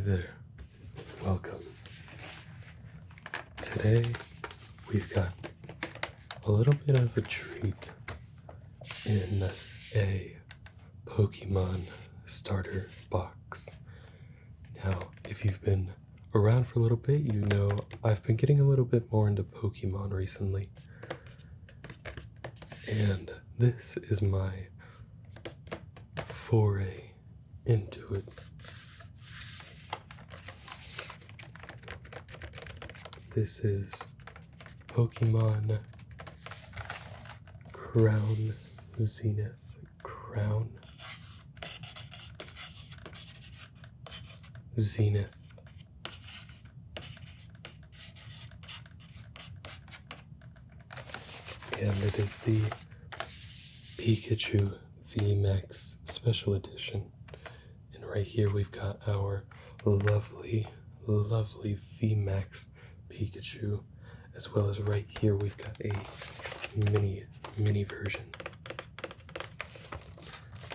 there, welcome. Today we've got a little bit of a treat in a Pokemon starter box. Now, if you've been around for a little bit, you know I've been getting a little bit more into Pokemon recently. And this is my foray into it. This is Pokemon Crown Zenith Crown Zenith. And it is the Pikachu VMAX Special Edition. And right here we've got our lovely VMAX Pikachu, as well as right here we've got a mini version.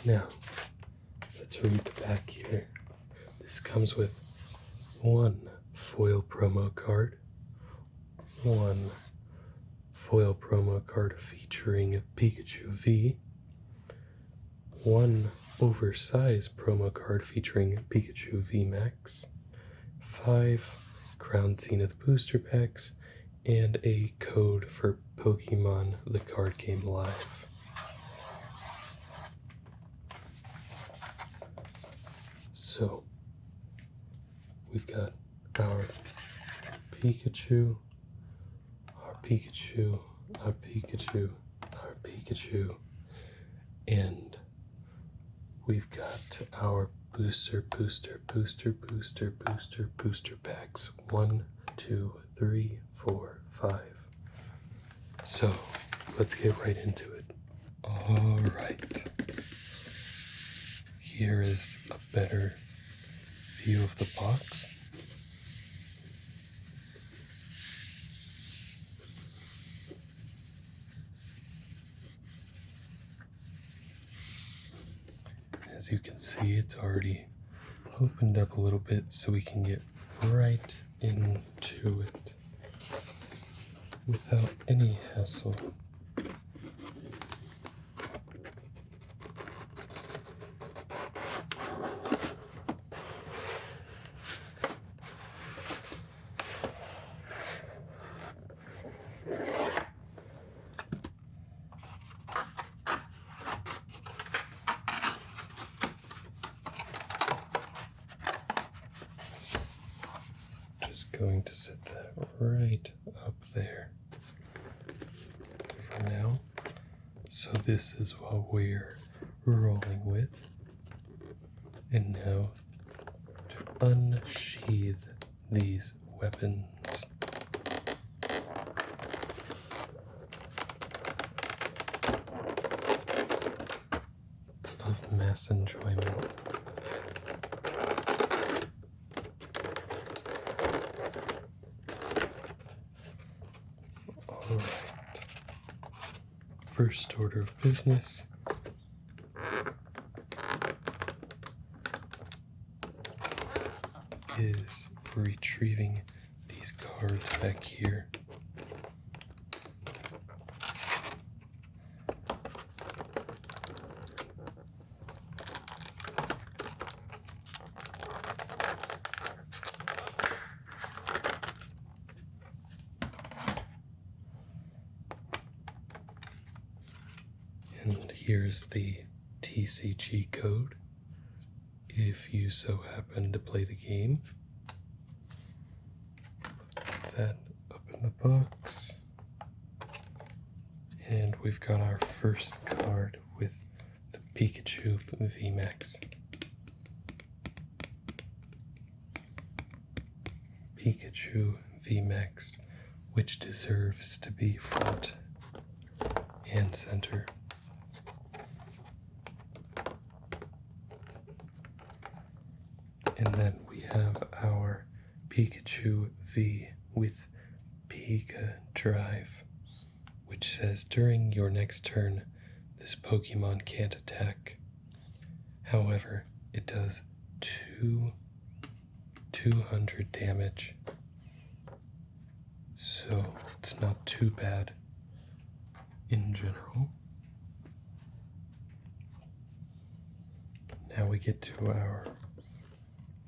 Now, let's read the back here. This comes with one foil promo card, one foil promo card featuring Pikachu V, one oversized promo card featuring Pikachu VMAX, 5 Crown Zenith booster packs, and a code for Pokemon the Card Game Live. So, we've got our Pikachu, our Pikachu, our Pikachu, our Pikachu, and we've got our booster packs. 1, 2, 3, 4, 5. So, let's get right into it. Alright. Here is a better view of the box. As you can see, it's already opened up a little bit so we can get right into it without any hassle. Going to set that right up there for now. So this is what we're rolling with. And now to unsheath these weapons. Of mass enjoyment. Alright, first order of business is retrieving these cards back here. And here's the TCG code, if you so happen to play the game. Put that up in the box. And we've got our first card with the Pikachu VMAX. Pikachu VMAX, which deserves to be front and center. And then we have our Pikachu V with Pika Drive, which says during your next turn, this Pokemon can't attack. However, it does 2 200 damage, so it's not too bad in general. Now we get to our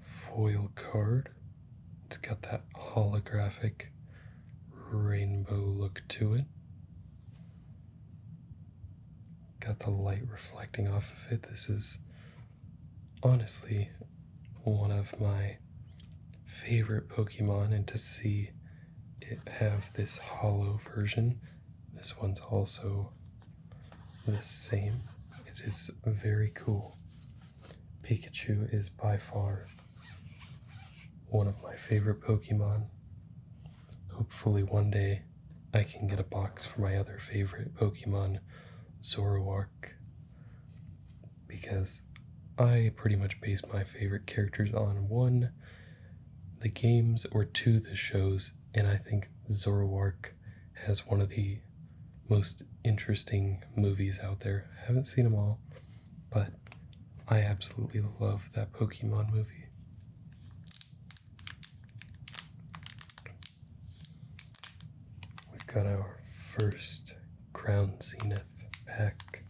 foil card. It's got that holographic rainbow look to it. Got the light reflecting off of it. This is honestly one of my favorite Pokemon, and to see it have this hollow version, this one's also the same. It is very cool. Pikachu is by far one of my favorite Pokemon. Hopefully one day I can get a box for my other favorite Pokemon, Zoroark, because I pretty much base my favorite characters on one, the games, or two, the shows, and I think Zoroark has one of the most interesting movies out there. I haven't seen them all, but I absolutely love that Pokemon movie. We've got our first Crown Zenith pack.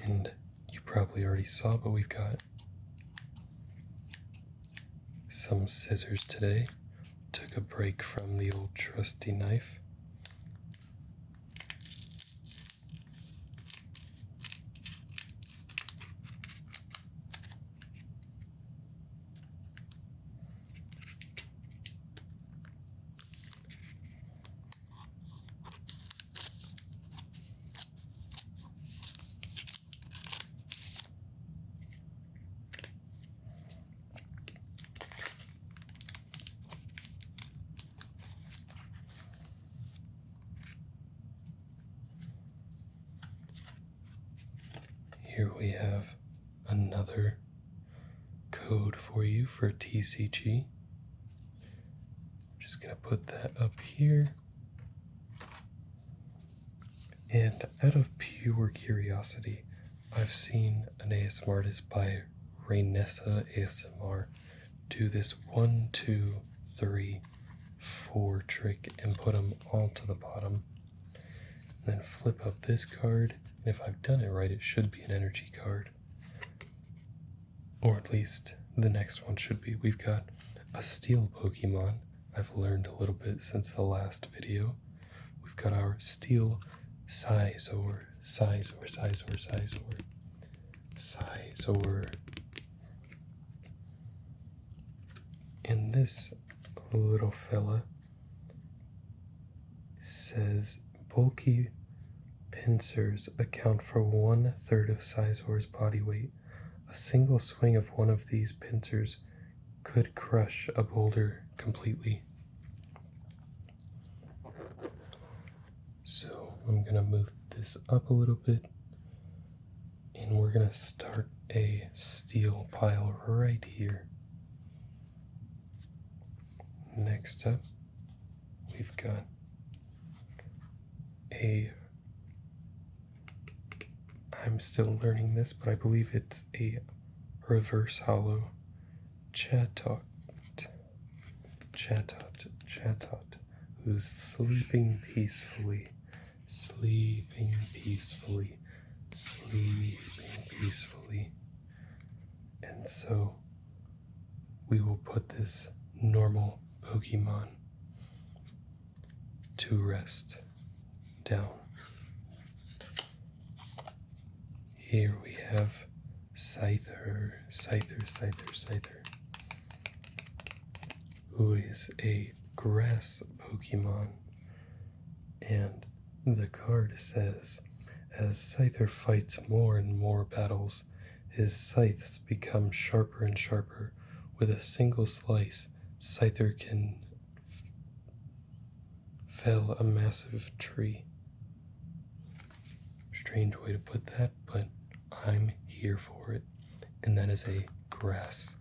And you probably already saw, but we've got some scissors today. Took a break from the old trusty knife. Here we have another code for you for TCG. I'm just going to put that up here. And out of pure curiosity, I've seen an ASMR artist by Rainessa ASMR do this 1, 2, 3, 4 trick and put them all to the bottom. And then flip up this card. If I've done it right, it should be an energy card. Or at least the next one should be. We've got a steel Pokemon. I've learned a little bit since the last video. We've got our steel Sizor. And this little fella says bulky pincers account for 1/3 of Sizor's body weight. A single swing of one of these pincers could crush a boulder completely. So I'm going to move this up a little bit, and we're going to start a steel pile right here. Next up, we've got I'm still learning this, but I believe it's a reverse hollow Chatot, who's sleeping peacefully. And so we will put this normal Pokemon to rest down. Here we have Scyther, who is a grass Pokemon. And the card says, as Scyther fights more and more battles, his scythes become sharper and sharper. With a single slice, Scyther can fell a massive tree. Strange way to put that, but I'm here for it. And that is a grass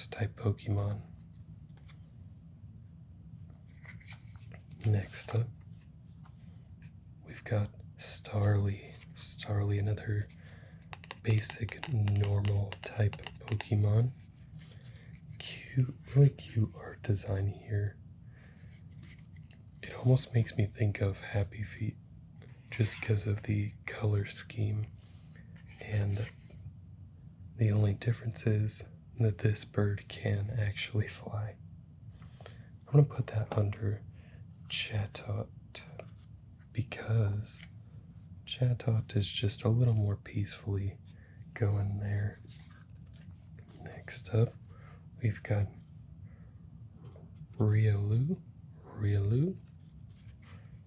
type Pokemon. Next up, we've got Starly, another basic normal type Pokemon. Cute, really cute art design here. It almost makes me think of Happy Feet just because of the color scheme, and the only difference is that this bird can actually fly. I'm going to put that under Chatot because Chatot is just a little more peacefully going there. Next up, we've got Riolu,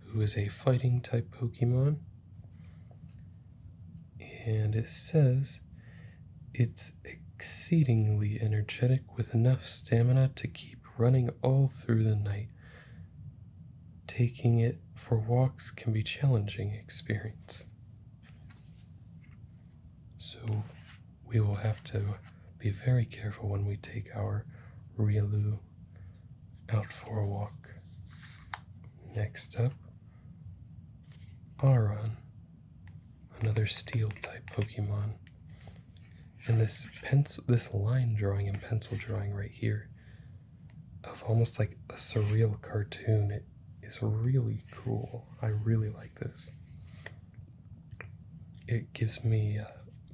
who is a fighting type Pokemon. And it says it's exceedingly energetic with enough stamina to keep running all through the night. Taking it for walks can be a challenging experience. So we will have to be very careful when we take our Riolu out for a walk. Next up, Aron, another steel type Pokemon. And this line drawing and pencil drawing right here of almost like a surreal cartoon, it is really cool. I really like this. It gives me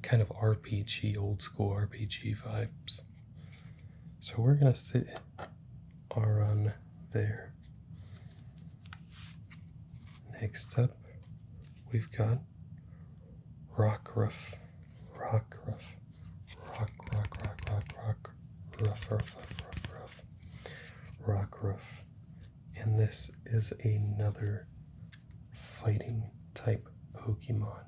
kind of RPG, old school RPG vibes. So we're gonna sit Aron there. Next up, we've got Rockruff. And this is another fighting type Pokemon.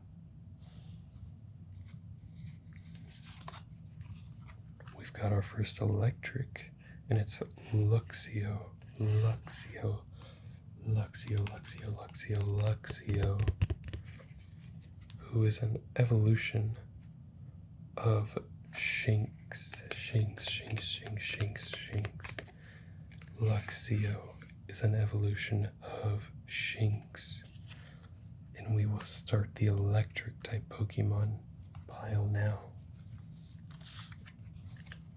We've got our first electric, and it's Luxio, who is an evolution of Shinx. Luxio is an evolution of Shinx. And we will start the electric type Pokemon pile now.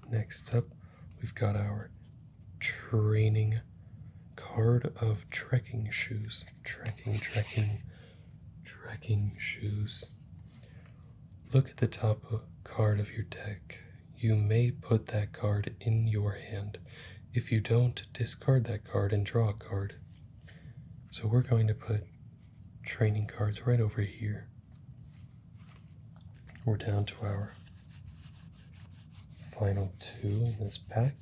Next up, we've got our training card of trekking shoes. Trekking shoes. Look at the top card of your deck. You may put that card in your hand. If you don't, discard that card and draw a card. So we're going to put training cards right over here. We're down to our final 2 in this pack.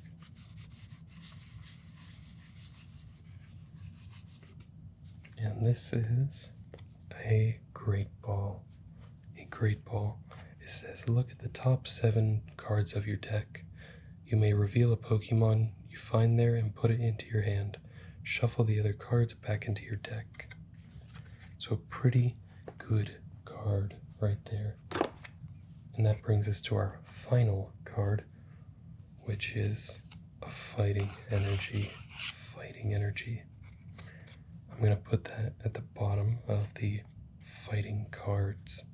And this is a great ball. It says, look at the top 7 cards of your deck. You may reveal a Pokemon you find there and put it into your hand. Shuffle the other cards back into your deck. So pretty good card right there. And that brings us to our final card, which is a fighting energy. I'm going to put that at the bottom of the fighting cards.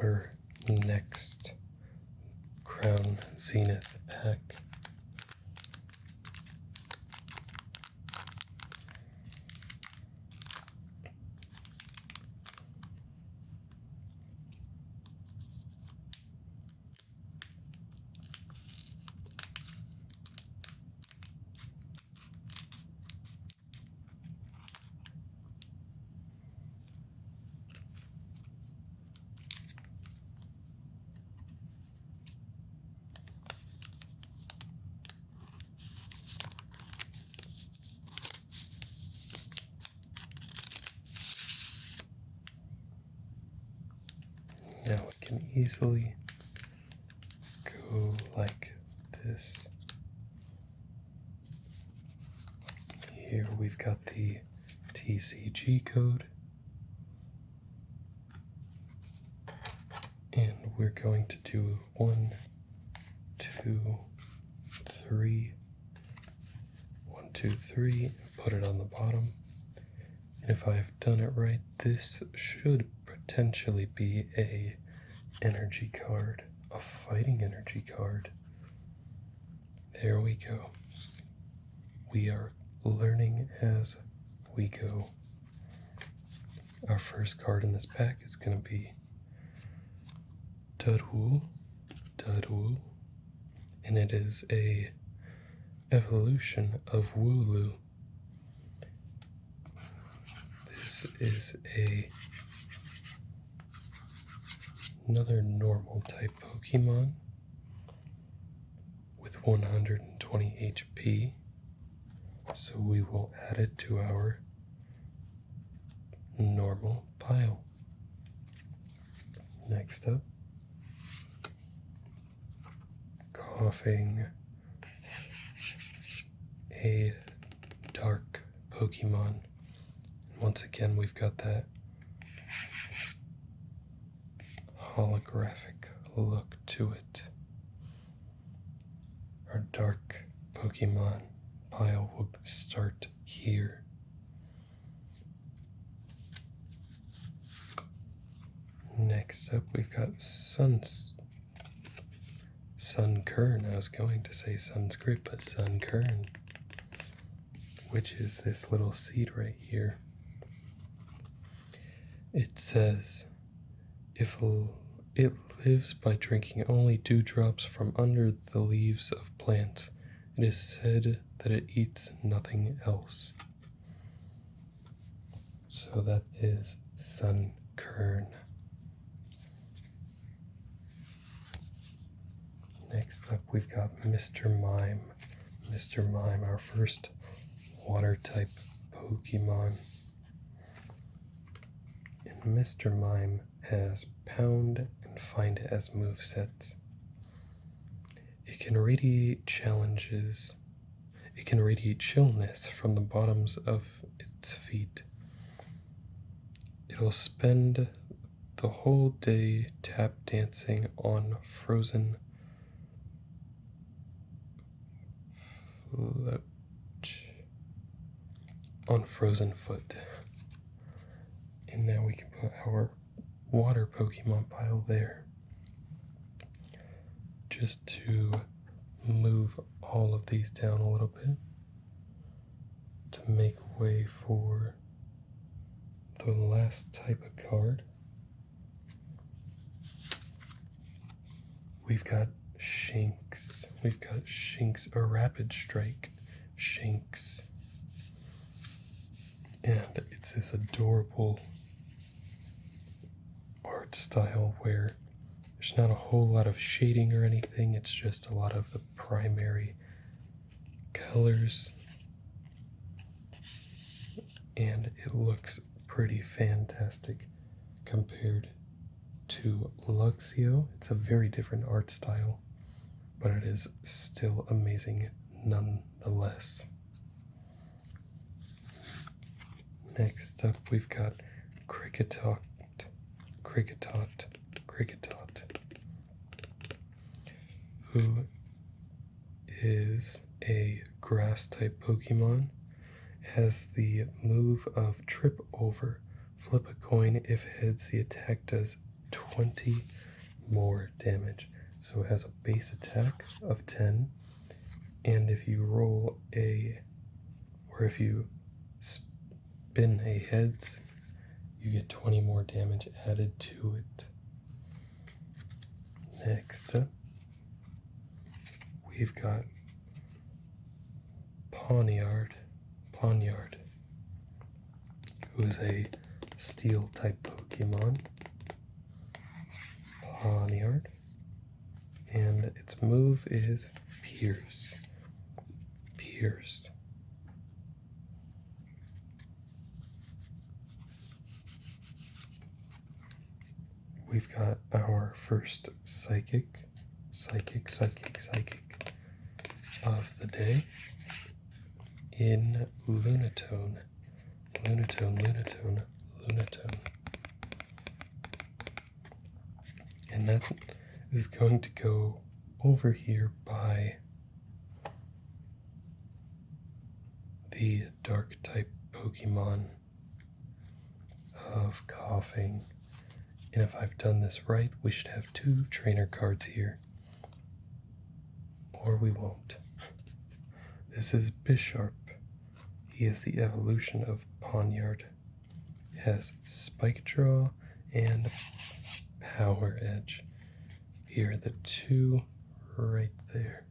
Our next Crown Zenith pack. Now it can easily go like this. Here we've got the TCG code. And we're going to do 1, 2, 3. 1, 2, 3, put it on the bottom. And if I've done it right, this should potentially be a energy card, a fighting energy card. There we go. We are learning as we go. Our first card in this pack is going to be Dudwool, and it is a evolution of Wooloo. This is another normal type Pokemon with 120 HP, so we will add it to our normal pile. Next up, Coughing, a dark Pokemon. Once again, we've got that holographic look to it. Our dark Pokemon pile will start here. Next up, we've got Sunkern. I was going to say Sunscript, but Sunkern, which is this little seed right here. It says, it lives by drinking only dewdrops from under the leaves of plants. It is said that it eats nothing else. So that is Sunkern. Next up, we've got Mr. Mime. Mr. Mime, our first water type Pokemon. And Mr. Mime has Pound and Find as movesets. It can radiate challenges. It can radiate chillness from the bottoms of its feet. It'll spend the whole day tap dancing on frozen foot. And now we can put our water Pokemon pile there. Just to move all of these down a little bit to make way for the last type of card. We've got Shinx. We've got Shinx, a Rapid Strike Shinx. And it's this adorable art style where there's not a whole lot of shading or anything, it's just a lot of the primary colors. And it looks pretty fantastic compared to Luxio. It's a very different art style, but it is still amazing nonetheless. Next up, we've got Kricketot, who is a grass type Pokemon. It has the move of Trip Over. Flip a coin. If heads, the attack does 20 more damage. So it has a base attack of 10, and if you roll if you spin a heads, you get 20 more damage added to it. Next up, we've got Pawniard, who is a steel type Pokemon. Pawniard. And its move is Pierce. We've got our first psychic of the day in Lunatone. And that is going to go over here by the dark type Pokemon of coughing. And if I've done this right, we should have 2 trainer cards here. Or we won't. This is Bisharp. He is the evolution of Pawniard. It has Spike Draw and Power Edge. Here are the 2 right there.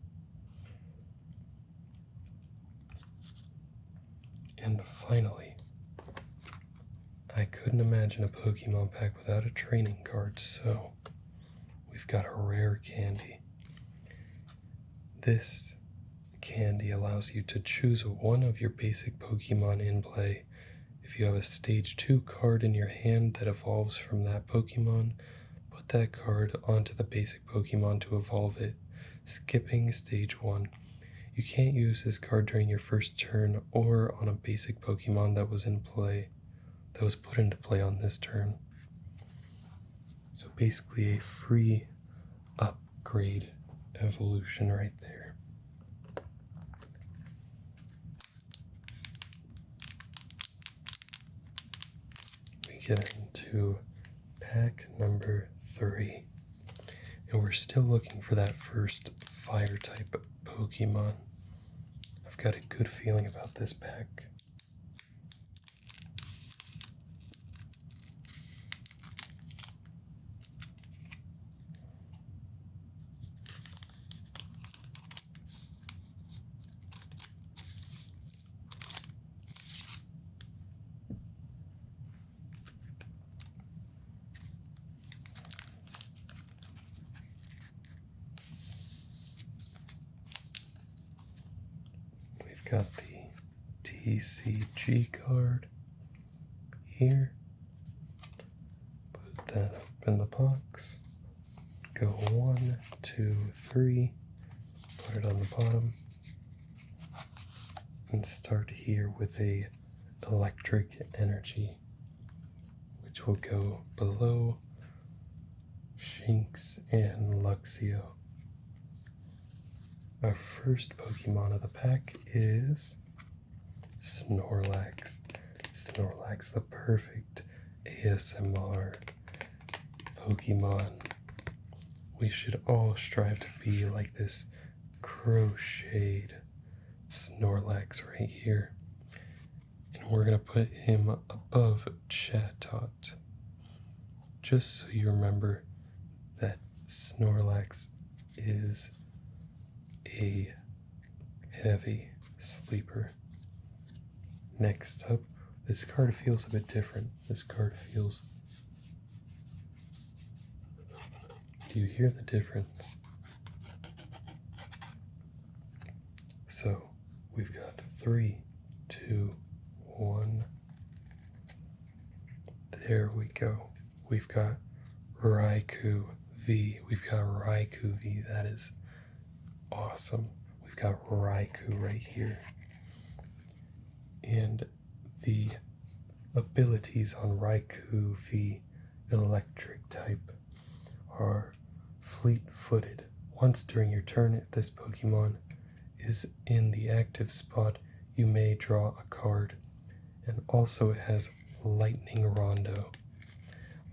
And finally, I couldn't imagine a Pokemon pack without a training card, so we've got a rare candy. This candy allows you to choose one of your basic Pokemon in play. If you have a Stage 2 card in your hand that evolves from that Pokemon, put that card onto the basic Pokemon to evolve it, skipping Stage 1. You can't use this card during your first turn or on a basic Pokemon that was put into play on this turn. So basically a free upgrade evolution right there. We get into pack number 3. And we're still looking for that first fire type Pokemon. I've got a good feeling about this pack. Got the TCG card here. Put that up in the box. Go 1, 2, 3. Put it on the bottom. And start here with a electric energy, which will go below Shinx and Luxio. Our first Pokemon of the pack is Snorlax. Snorlax, the perfect ASMR Pokemon. We should all strive to be like this crocheted Snorlax right here. And we're going to put him above Chatot. Just so you remember that Snorlax is a heavy sleeper. Next up, this card feels a bit different. This card feels... Do you hear the difference? So, we've got 3, 2, 1. There we go. We've got Raikou V. We've got Raikou V. That is awesome. We've got Raikou right here. And the abilities on Raikou V electric type are fleet-footed. Once during your turn, if this Pokemon is in the active spot, you may draw a card. And also it has Lightning Rondo.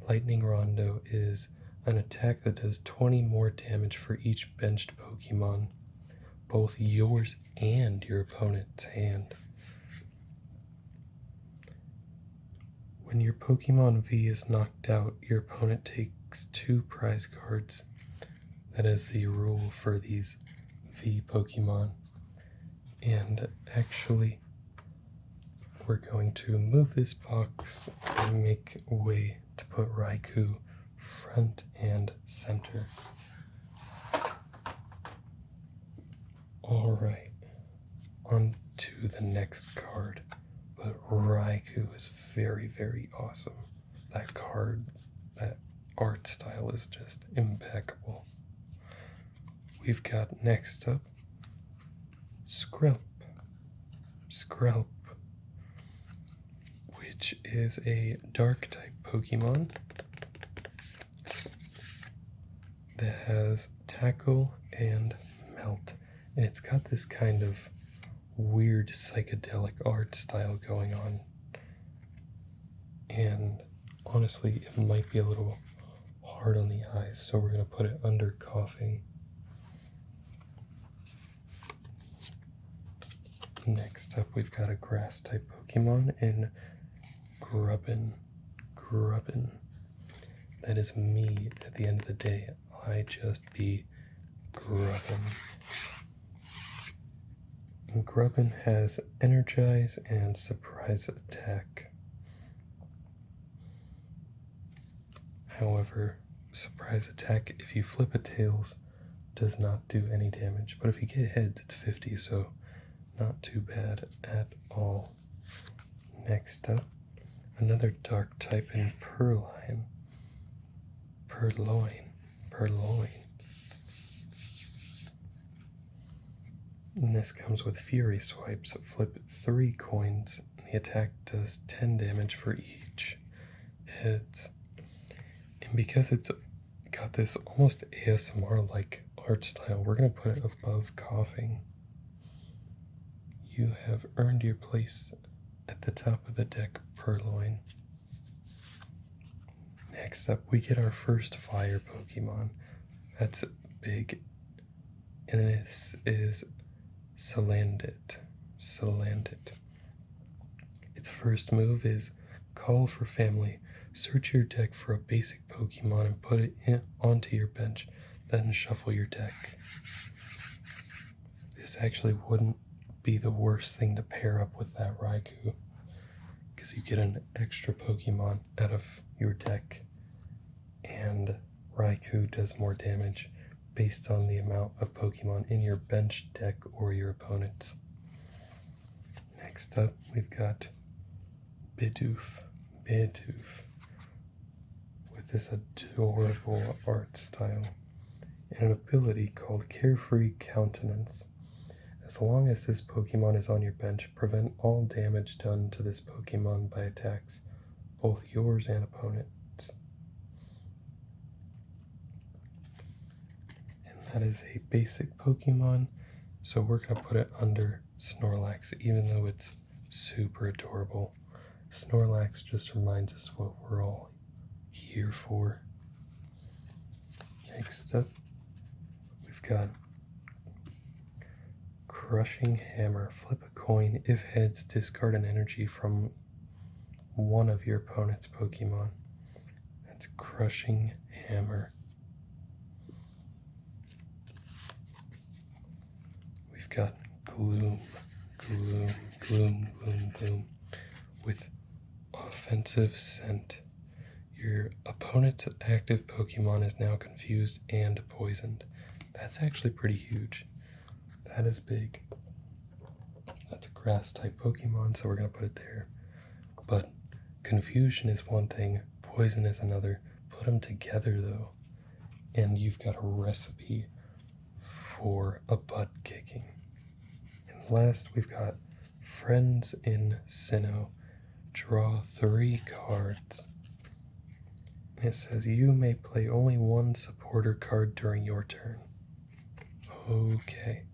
Lightning Rondo is an attack that does 20 more damage for each benched Pokemon, both yours and your opponent's hand. When your Pokemon V is knocked out, your opponent takes 2 prize cards. That is the rule for these V Pokemon. And actually, we're going to move this box and make a way to put Raikou front and center. Alright, on to the next card. But Raikou is very, very awesome. That card, that art style is just impeccable. We've got next up Skrelp. Skrelp, which is a dark type Pokemon that has Tackle and Melt. And it's got this kind of weird psychedelic art style going on. And honestly, it might be a little hard on the eyes, so we're going to put it under coughing. Next up, we've got a grass type Pokemon in Grubbin. That is me at the end of the day. I just be Grubbin. And Grubbin has Energize and Surprise Attack. However, Surprise Attack, if you flip a tails, does not do any damage. But if you get heads, it's 50, so not too bad at all. Next up, another dark type in Purloin. And this comes with Fury Swipes. Flip 3 coins. The attack does 10 damage for each heads. And because it's got this almost ASMR-like art style, we're going to put it above coughing. You have earned your place at the top of the deck, Purloin. Next up, we get our first fire Pokemon. That's big. And this is Salandit. Its first move is Call for Family. Search your deck for a basic Pokemon and put it onto your bench, then shuffle your deck. This actually wouldn't be the worst thing to pair up with that Raikou, because you get an extra Pokemon out of your deck, and Raikou does more damage based on the amount of Pokemon in your bench deck or your opponent's. Next up, we've got Bidoof with this adorable art style and an ability called Carefree Countenance. As long as this Pokemon is on your bench, prevent all damage done to this Pokemon by attacks, both yours and opponents. And that is a basic Pokemon, so we're going to put it under Snorlax, even though it's super adorable. Snorlax just reminds us what we're all here for. Next up, we've got Crushing Hammer. Flip a coin. If heads, discard an energy from one of your opponent's Pokemon. That's Crushing Hammer. We've got Gloom with Offensive Scent. Your opponent's active Pokemon is now confused and poisoned. That's actually pretty huge. That is big. That's a grass type Pokemon, so we're going to put it there. But confusion is one thing, poison is another. Put them together though, and you've got a recipe for a butt kicking. And last, we've got Friends in Sinnoh. Draw 3 cards. And it says you may play only one supporter card during your turn. Okay.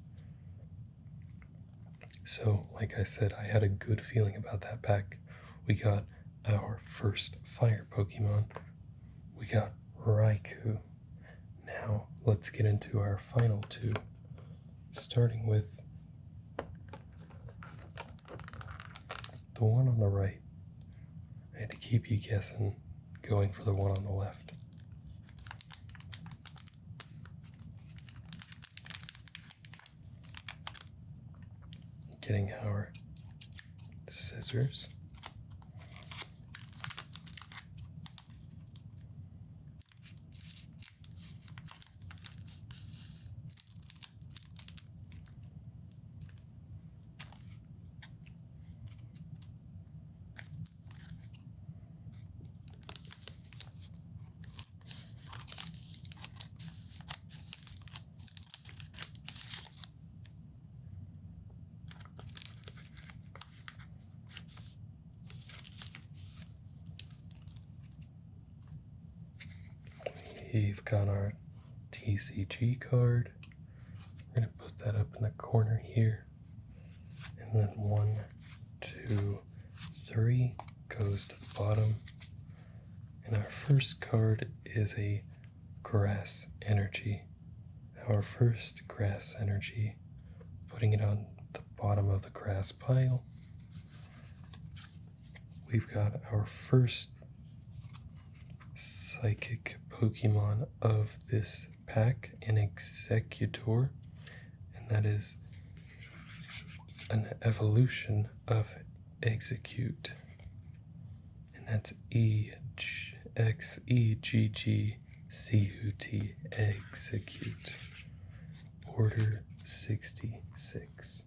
So, like I said, I had a good feeling about that pack. We got our first fire Pokemon. We got Raikou. Now, let's get into our final 2. Starting with the one on the right. I had to keep you guessing, going for the one on the left. Getting our scissors. We've got our TCG card. We're going to put that up in the corner here. and then 1, 2, 3 goes to the bottom. And our first card is a grass energy. Our first grass energy, putting it on the bottom of the grass pile. We've got our first psychic Pokemon of this pack, an Executor, and that is an evolution of Execute, and that's EXEGGCUT, Execute, order 66.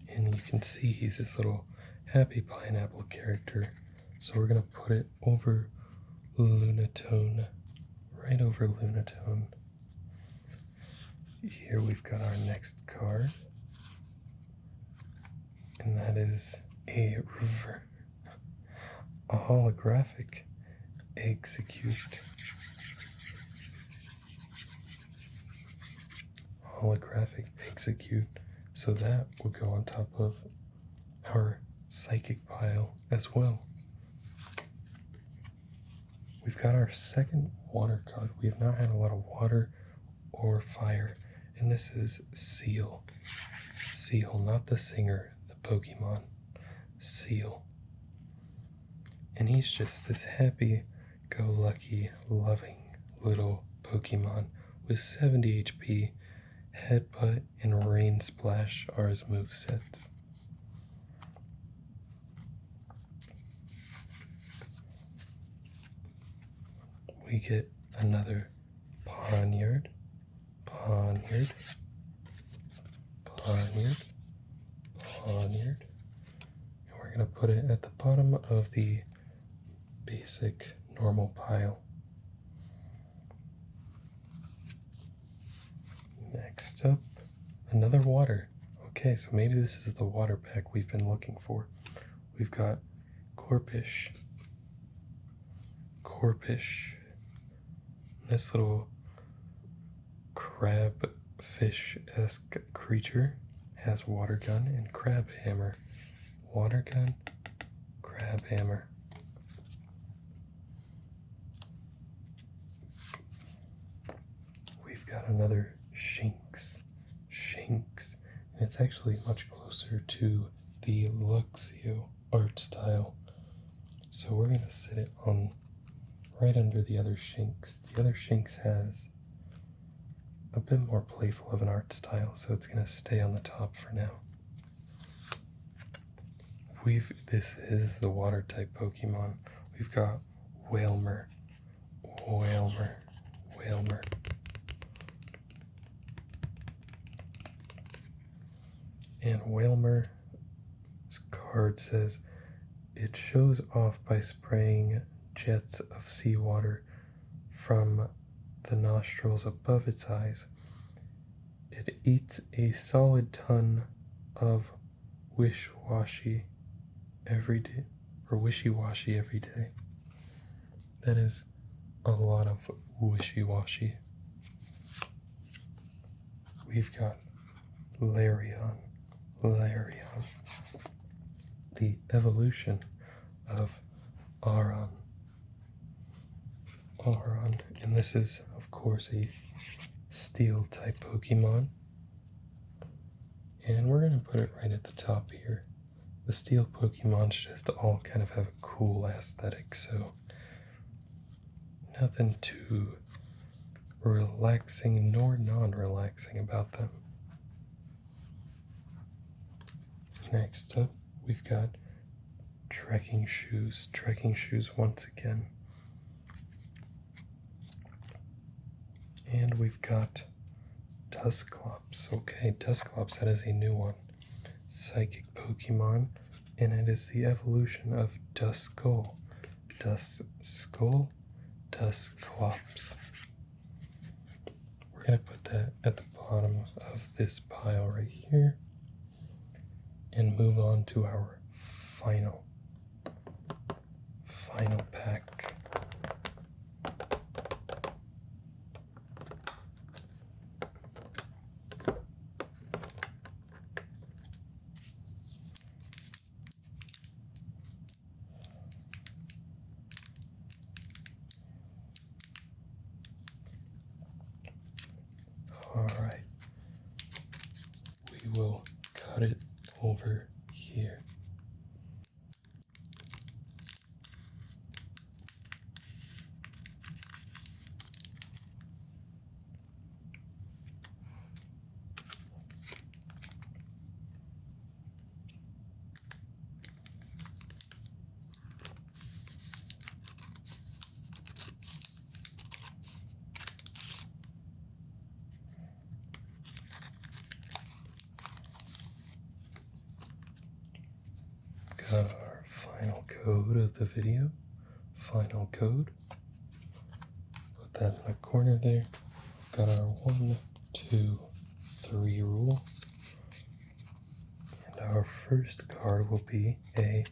And you can see he's this little happy pineapple character, so we're going to put it over Lunatone, right over Lunatone. Here we've got our next card, and that is a holographic Execute. Holographic Execute, so that will go on top of our psychic pile as well. We've got our second water card. We have not had a lot of water or fire, and this is Seal. Seal, not the singer, the Pokemon. Seal. And he's just this happy-go-lucky, loving little Pokemon with 70 HP. Headbutt and Rain Splash are his movesets. We get another Pawniard, Pawniard, Pawniard, Pawniard. And we're going to put it at the bottom of the basic normal pile. Next up, another water. Okay, so maybe this is the water pack we've been looking for. We've got Corpish. Corpish. This little crabfish-esque creature has water gun and crab hammer. Water gun, crab hammer. We've got another Shinx. Shinx. And it's actually much closer to the Luxio art style. So we're going to sit it on right under the other Shinx. The other Shinx has a bit more playful of an art style, so it's going to stay on the top for now. This is the water type Pokemon. We've got Wailmer, Wailmer, Wailmer. And Wailmer's card says, it shows off by spraying jets of seawater from the nostrils above its eyes. It eats a solid ton of wishy-washy every day, or wishy-washy every day. That is a lot of wishy-washy. We've got Larion, Larion, the evolution of Aron. Aron, and this is, of course, a steel type Pokemon. And we're going to put it right at the top here. The steel Pokemon just all kind of have a cool aesthetic, so nothing too relaxing nor non-relaxing about them. Next up, we've got trekking shoes once again. And we've got Dusclops. Okay, Dusclops, that is a new one. Psychic Pokemon, and it is the evolution of Duskull. Duskull, Dusclops. We're going to put that at the bottom of this pile right here and move on to our final pack. put it over here. Got our final code of the video. Final code. Put that in the corner there. Got our 1, 2, 3 rule. And our first card will be a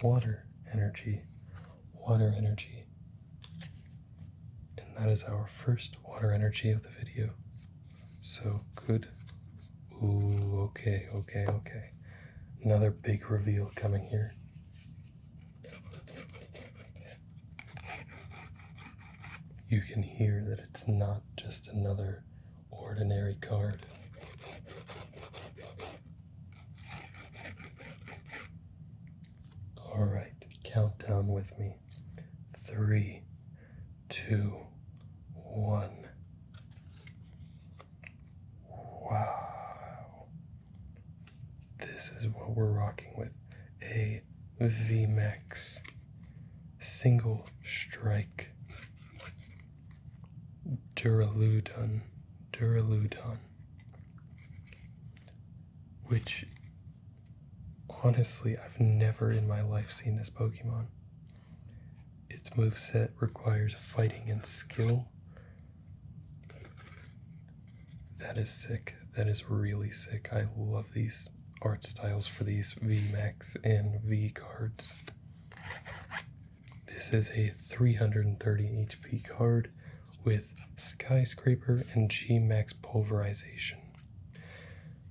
water energy. Water energy. And that is our first water energy of the video. So good. Ooh, okay. Another big reveal coming here. You can hear that it's not just another ordinary card. Alright, count down with me. 3, 2, 1. Wow. This is what we're rocking with. A VMAX single strike Duraludon, which honestly I've never in my life seen this Pokemon. Its moveset requires fighting and skill. That is sick. That is really sick. I love these art styles for these VMAX and V cards. This is a 330 HP card with Skyscraper and G-Max Pulverization.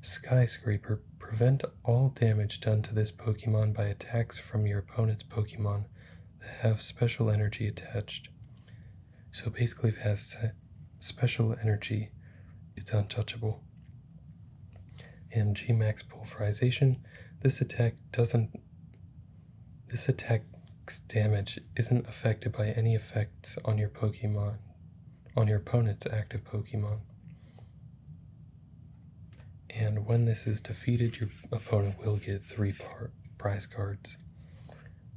Skyscraper, prevent all damage done to this Pokemon by attacks from your opponent's Pokemon that have special energy attached. So basically if it has special energy, it's untouchable. And G-Max Pulverization, this attack's damage isn't affected by any effects on your Pokemon, on your opponent's active Pokemon. And when this is defeated, your opponent will get 3 prize cards.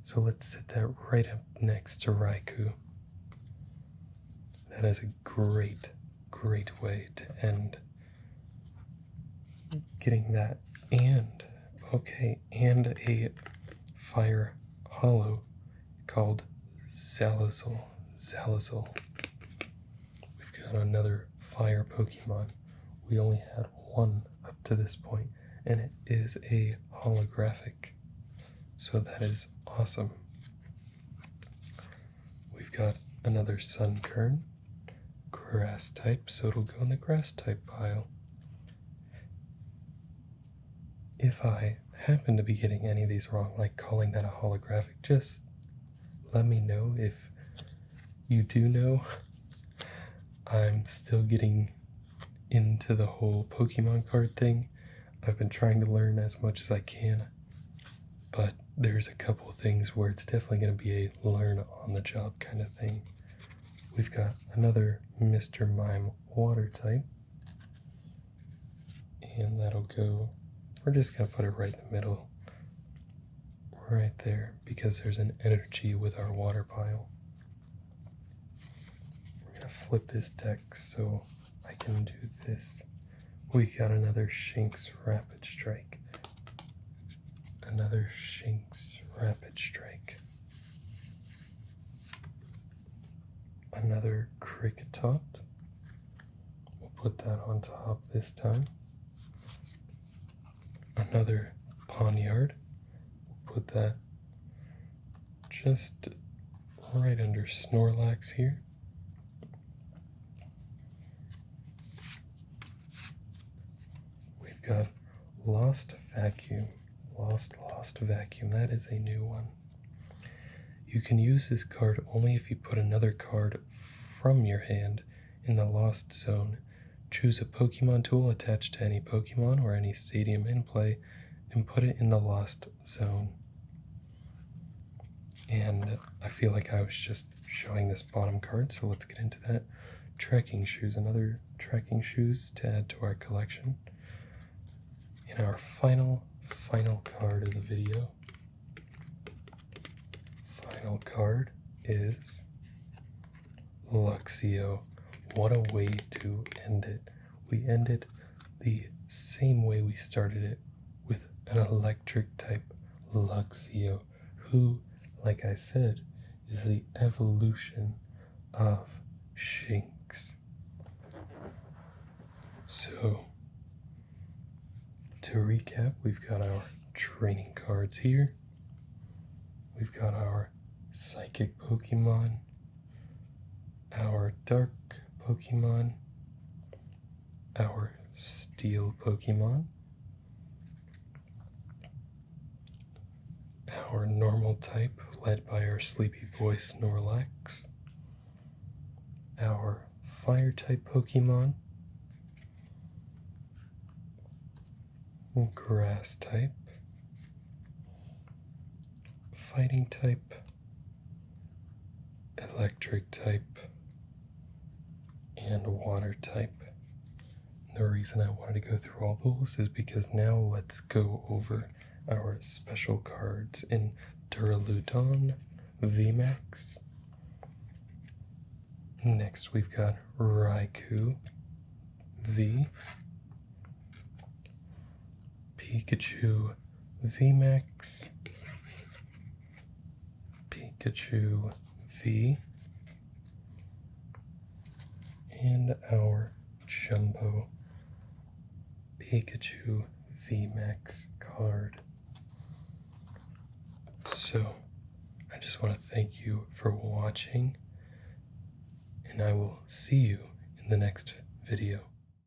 So let's set that right up next to Raikou. That is a great way to end getting that. And a fire hollow called Zalazul. We've got another fire Pokemon. We only had one up to this point, and it is a holographic. So that is awesome. We've got another Sunkern, grass type, so it'll go in the grass type pile. If I happen to be getting any of these wrong, like calling that a holographic, just let me know. If you do know, I'm still getting into the whole Pokemon card thing. I've been trying to learn as much as I can, but there's a couple of things where it's definitely going to be a learn on the job kind of thing. We've got another Mr. Mime water type, and that'll go, we're just going to put it right in the middle, right there, because there's an energy with our water pile. We're going to flip this deck so I can do this. We got another Shinx Rapid Strike. Another Shinx Rapid Strike. Another Cricketop. We'll put that on top this time. Another Pawniard. We'll put that just right under Snorlax here. We've got Lost Vacuum. Lost Vacuum. That is a new one. You can use this card only if you put another card from your hand in the Lost Zone. Choose a Pokemon tool attached to any Pokemon or any stadium in play, and put it in the lost zone. And I feel like I was just showing this bottom card, so let's get into that. Trekking shoes, another trekking shoes to add to our collection. And our final card of the video. Final card is Luxio. What a way to end it. We ended the same way we started it, with an electric type Luxio, who, like I said, is the evolution of Shinx. So, to recap, we've got our training cards here. We've got our Psychic Pokemon, our Dark Pokemon, our Steel Pokemon, our normal type led by our sleepy boy Snorlax, our Fire type Pokemon, Grass type, Fighting type, Electric type, and Water type. The reason I wanted to go through all those is because now let's go over our special cards in Duraludon VMAX. Next we've got Raikou V, Pikachu VMAX, Pikachu V, and our Jumbo Pikachu VMAX card. So, I just want to thank you for watching, and I will see you in the next video.